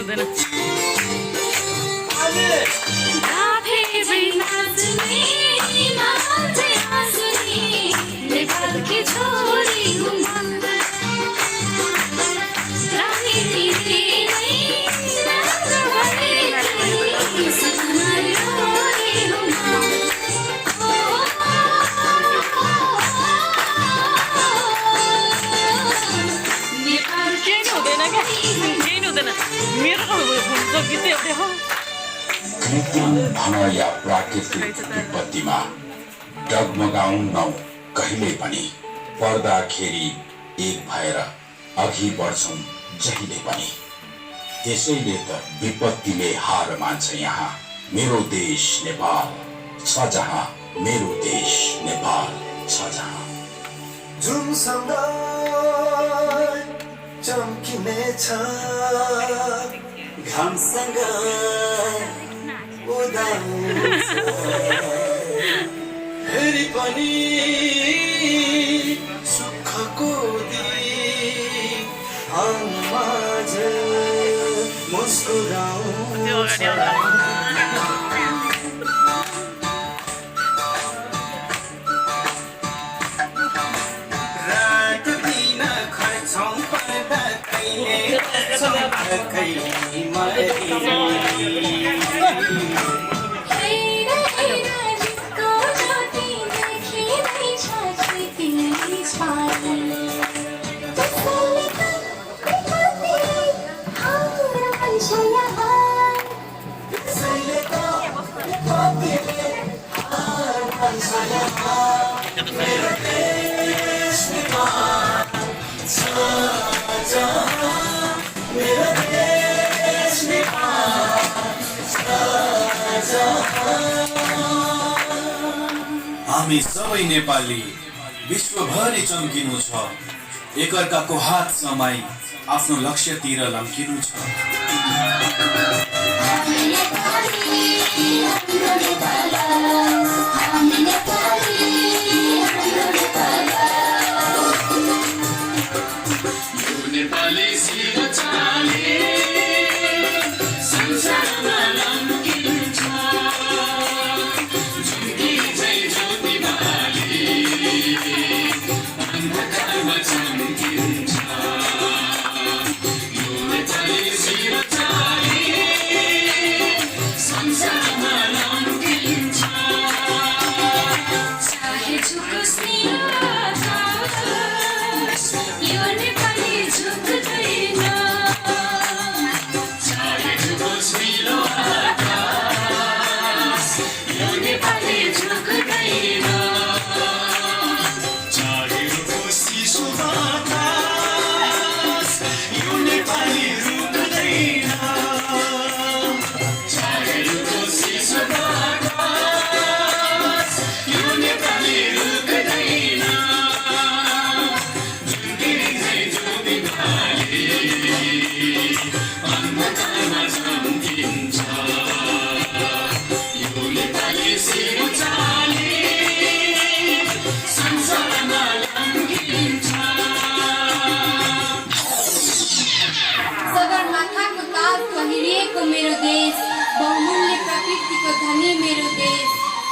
हुँदैन। कृत्रिम धन या प्राकृतिक विपत्तिमा डगमगाउनौ कहिले पनि, पर्दाखेरि एक भएर अघि बढ्छौं जहिले पनि। त्यसैले त विपत्तिले हार मान्छ यहाँ मेरो देश नेपाल छ जहाँ, मेरो देश नेपाल छ जहाँ। जुनसँग चम्किनेछ घामसँग उदाउँछ, फेरि पनि सुखको दिन हामीमाझ मुस्कुराउँछ। हामी सबै नेपाली विश्वभरि चम्किनु छ, एकअर्काको हात समाई आफ्नो लक्ष्यतिर लम्किनु छ।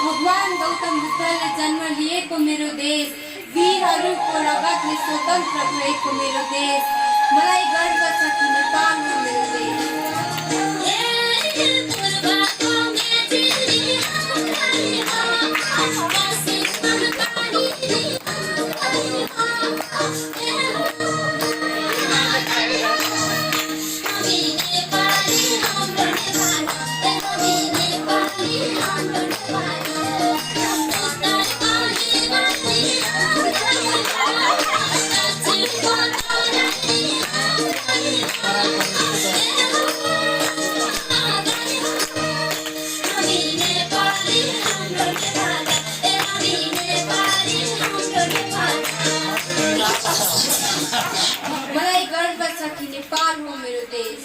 भगवान गौतम बुद्धले जन्म लिएको मेरो देश, वीरहरूको रगतले स्वतन्त्र भएको मेरो देश, मलाई गर्व छ कि नेपाल हो मेरो देश। मलाई गर्व छ कि नेपाल हो मेरो देश।